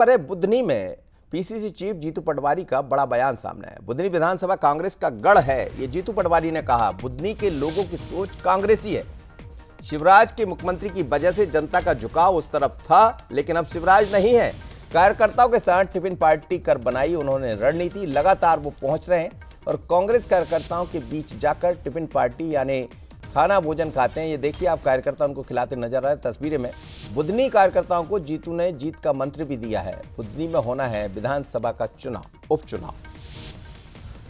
पर है बुधनी में पीसीसी चीफ जीतू पटवारी का बड़ा बयान सामने आया। बुधनी विधानसभा कांग्रेस का गढ़ है, ये जीतू पटवारी ने कहा। बुधनी के लोगों की सोच कांग्रेसी है। शिवराज के मुख्यमंत्री की वजह से जनता का झुकाव उस तरफ था, लेकिन अब शिवराज नहीं है। कार्यकर्ताओं के साथ टिफिन पार्टी कर बनाई उन्होंने रणनीति। लगातार वो पहुंच रहे हैं और कांग्रेस कार्यकर्ताओं के बीच जाकर टिफिन पार्टी यानी खाना भोजन खाते हैं। ये देखिए, आप कार्यकर्ता उनको खिलाते नजर आ रहे हैं तस्वीरें में। बुधनी कार्यकर्ताओं को जीतू ने जीत का मंत्र भी दिया है। बुधनी में होना है विधानसभा का चुनाव, उपचुनाव।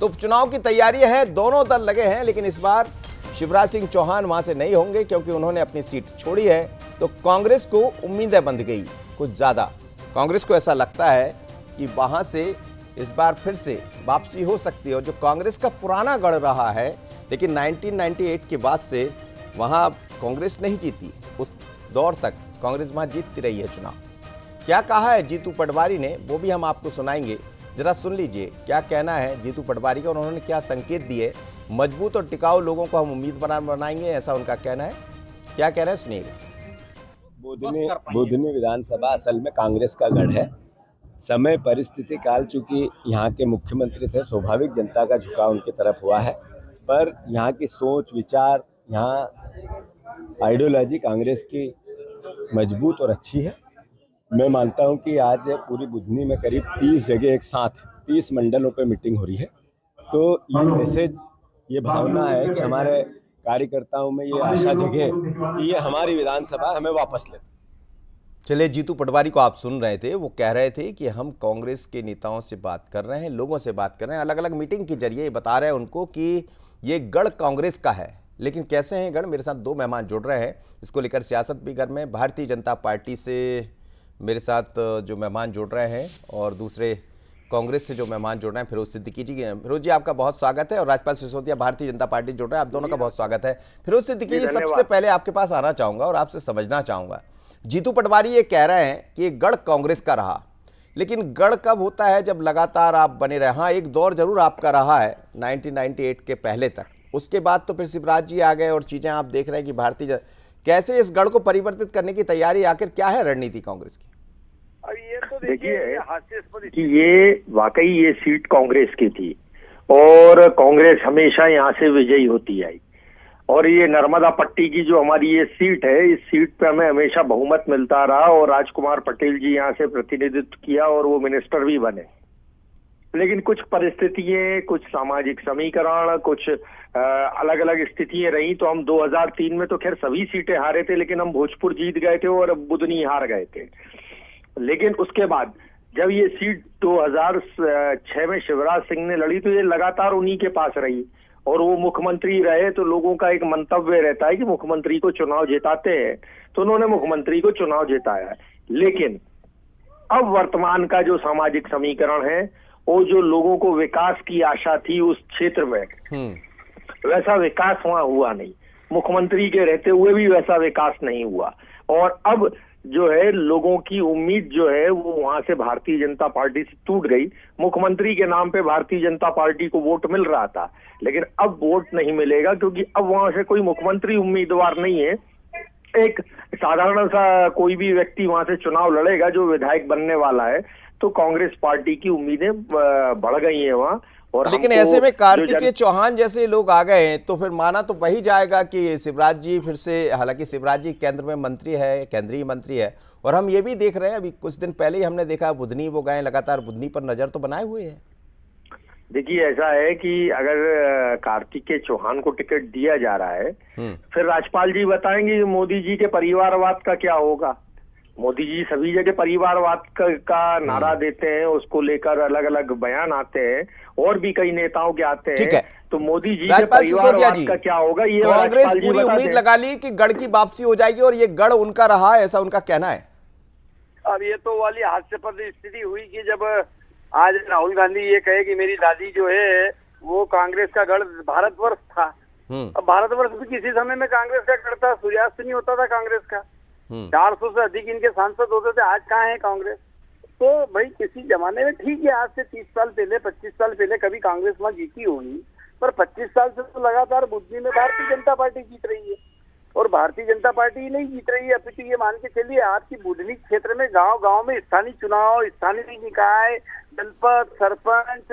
तो उपचुनाव की तैयारी है, दोनों दल लगे हैं, लेकिन इस बार शिवराज सिंह चौहान वहां से नहीं होंगे क्योंकि उन्होंने अपनी सीट छोड़ी है। तो कांग्रेस को उम्मीदें बंध गई कुछ ज्यादा। कांग्रेस को ऐसा लगता है कि वहां से इस बार फिर से वापसी हो सकती है। और जो कांग्रेस का पुराना गढ़ रहा है, लेकिन 1998 के बाद से वहां कांग्रेस नहीं जीती। उस दौर तक कांग्रेस वहां जीतती रही है चुनाव। क्या कहा है जीतू पटवारी ने, वो भी हम आपको सुनाएंगे। जरा सुन लीजिए क्या कहना है जीतू पटवारी का और उन्होंने क्या संकेत दिए। मजबूत और टिकाऊ लोगों को हम उम्मीदवार बनाएंगे, ऐसा उनका कहना है। क्या कह रहे हैं सुनिएगा। बुधनी विधानसभा असल में कांग्रेस का गढ़ है। समय परिस्थिति काल, चूंकि यहाँ के मुख्यमंत्री थे, स्वाभाविक जनता का झुकाव उनकी तरफ हुआ है। पर यहाँ की सोच विचार, यहाँ आइडियोलॉजी कांग्रेस की मजबूत और अच्छी है। मैं मानता हूँ कि आज पूरी बुधनी में करीब 30 जगह एक साथ 30 मंडलों पे मीटिंग हो रही है। तो ये मैसेज, ये भावना है कि हमारे कार्यकर्ताओं में ये आशा जगे कि ये हमारी विधानसभा हमें वापस ले। चलिए, जीतू पटवारी को आप सुन रहे थे, वो कह रहे थे कि हम कांग्रेस के नेताओं से बात कर रहे हैं, लोगों से बात कर रहे हैं, अलग अलग मीटिंग के जरिए बता रहे हैं उनको कि ये गढ़ कांग्रेस का है। लेकिन कैसे हैं गढ़, मेरे साथ दो मेहमान जुड़ रहे हैं इसको लेकर। सियासत भी घर में भारतीय जनता पार्टी से मेरे साथ जो मेहमान जुड़ रहे हैं और दूसरे कांग्रेस से जो मेहमान जुड़ रहे हैं, फिरोज सिद्दीकी जी। फिरोज जी, आपका बहुत स्वागत है। और राजपाल सिसोदिया भारतीय जनता पार्टी जुड़ रहे हैं, आप दोनों का बहुत स्वागत है। फिरोज सिद्दीकी जी, सबसे पहले आपके पास आना चाहूंगा और आपसे समझना चाहूंगा। जीतू पटवारी ये कह रहे हैं कि ये गढ़ कांग्रेस का रहा, लेकिन गढ़ कब होता है जब लगातार आप बने रहे। हाँ, एक दौर जरूर आपका रहा है 1998 के पहले तक, उसके बाद तो फिर शिवराज जी आ गए और चीजें आप देख रहे हैं कि कैसे इस गढ़ को परिवर्तित करने की तैयारी, आखिर क्या है रणनीति कांग्रेस की। अब ये तो देखिए हास्यास्पद कि ये वाकई ये सीट कांग्रेस की थी और कांग्रेस हमेशा यहाँ से विजयी होती आई। और ये नर्मदा पट्टी की जो हमारी ये सीट है, इस सीट पे हमें हमेशा बहुमत मिलता रहा और राजकुमार पटेल जी यहाँ से प्रतिनिधित्व किया और वो मिनिस्टर भी बने। लेकिन कुछ परिस्थितियां, कुछ सामाजिक समीकरण, कुछ अलग अलग स्थितियां रही, तो हम 2003 में तो खैर सभी सीटें हारे थे, लेकिन हम भोजपुर जीत गए थे और बुधनी हार गए थे। लेकिन उसके बाद जब ये सीट 2006 में शिवराज सिंह ने लड़ी, तो ये लगातार उन्हीं के पास रही और वो मुख्यमंत्री रहे। तो लोगों का एक मंतव्य रहता है कि मुख्यमंत्री को चुनाव जिताते हैं, तो उन्होंने मुख्यमंत्री को चुनाव जिताया। लेकिन अब वर्तमान का जो सामाजिक समीकरण है, वो जो लोगों को विकास की आशा थी उस क्षेत्र में, वैसा विकास वहां हुआ नहीं। मुख्यमंत्री के रहते हुए भी वैसा विकास नहीं हुआ। और अब जो है लोगों की उम्मीद जो है वो वहां से भारतीय जनता पार्टी से टूट गई। मुख्यमंत्री के नाम पे भारतीय जनता पार्टी को वोट मिल रहा था, लेकिन अब वोट नहीं मिलेगा क्योंकि अब वहां से कोई मुख्यमंत्री उम्मीदवार नहीं है। एक साधारण सा कोई भी व्यक्ति वहां से चुनाव लड़ेगा जो विधायक बनने वाला है। तो कांग्रेस पार्टी की उम्मीदें बढ़ गई हैं वहां। और लेकिन ऐसे में कार्तिकेय चौहान जैसे लोग आ गए तो फिर माना तो वही जाएगा कि शिवराज जी फिर से, हालांकि शिवराज जी केंद्र में मंत्री है, केंद्रीय मंत्री है। और हम ये भी देख रहे हैं, अभी कुछ दिन पहले ही हमने देखा बुधनी वो गए, लगातार बुधनी पर नजर तो बनाए हुए हैं। देखिए ऐसा है कि अगर कार्तिकेय चौहान को टिकट दिया जा रहा है, फिर राज्यपाल जी बताएंगे मोदी जी के परिवारवाद का क्या होगा। मोदी जी सभी जगह परिवारवाद का नारा देते हैं, उसको लेकर अलग अलग बयान आते हैं और भी कई नेताओं के आते हैं। तो मोदी जी के परिवारवाद का क्या होगा, ये कांग्रेस पूरी उम्मीद लगा ली कि गढ़ की वापसी हो जाएगी और ये गढ़ उनका रहा, ऐसा उनका कहना है। अब ये तो वाली हास्यास्पद स्थिति हुई कि जब आज राहुल गांधी ये कहे कि मेरी दादी जो है वो कांग्रेस का गढ़ भारतवर्ष था। अब भारतवर्ष भी किसी समय में कांग्रेस का गढ़ था, सूर्यास्त नहीं होता था कांग्रेस का। 400 से अधिक इनके सांसद होते थे, आज कहाँ है कांग्रेस। तो भाई किसी जमाने में ठीक है, आज से 30 साल पहले 25 साल पहले कभी कांग्रेस वहां जीती होगी, पर 25 साल से तो लगातार बुधनी में भारतीय जनता पार्टी जीत रही है। और भारतीय जनता पार्टी नहीं जीत रही है। अपितु ये मान के चलिए आपकी बुधनी क्षेत्र में गांव गांव में स्थानीय चुनाव, स्थानीय निकाय, जनपद, सरपंच,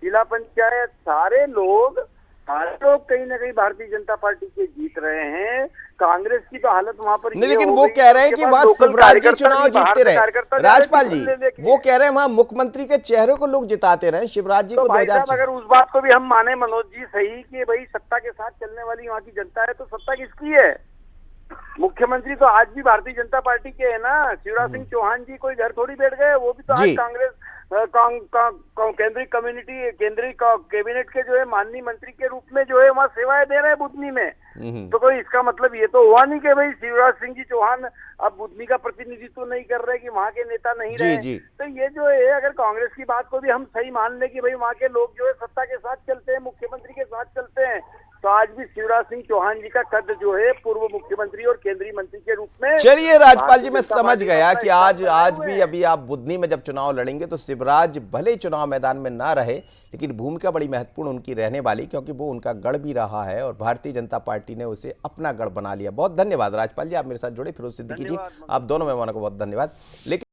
जिला पंचायत, सारे लोग कहीं ना कहीं भारतीय जनता पार्टी के जीत रहे हैं। कांग्रेस की तो हालत वहां पर नहीं, लेकिन वो कह रहे हैं कि वहां शिवराज जी चुनाव जीतते रहे। राजपाल जी वो कह रहे हैं वहां मुख्यमंत्री के चेहरे को लोग जिताते रहे शिवराज जी को। 2000 अगर उस बात को भी हम माने मनोज जी सही कि भाई सत्ता के साथ चलने वाली वहाँ की जनता है, तो सत्ता किसकी है? मुख्यमंत्री तो आज भी भारतीय जनता पार्टी के है ना। शिवराज सिंह चौहान जी कोई घर थोड़ी बैठ गए, वो भी तो आज कांग्रेस केंद्रीय कैबिनेट के जो है माननीय मंत्री के रूप में जो है वहाँ सेवाएं दे रहे हैं बुधनी में। तो कोई इसका मतलब ये तो हुआ नहीं कि भाई शिवराज सिंह जी चौहान अब बुधनी का प्रतिनिधित्व नहीं कर रहे, कि वहाँ के नेता नहीं रहे। तो ये जो है अगर कांग्रेस की बात को भी हम सही मान ले कि भाई वहाँ के लोग जो है सत्ता के साथ चलते हैं, मुख्यमंत्री के साथ चलते हैं, तो आज भी शिवराज सिंह चौहान जी का कद जो है पूर्व मुख्यमंत्री और केंद्रीय मंत्री के रूप में। चलिए राजपाल जी, मैं समझ गया कि आज भी अभी आप बुधनी में जब चुनाव लड़ेंगे तो शिवराज भले ही चुनाव मैदान में ना रहे, लेकिन भूमिका बड़ी महत्वपूर्ण उनकी रहने वाली, क्योंकि वो उनका गढ़ भी रहा है और भारतीय जनता पार्टी ने उसे अपना गढ़ बना लिया। बहुत धन्यवाद राजपाल जी, आप मेरे साथ जुड़े। फिरोज सिद्दीकी जी, आप दोनों मेहमानों को बहुत धन्यवाद। लेकिन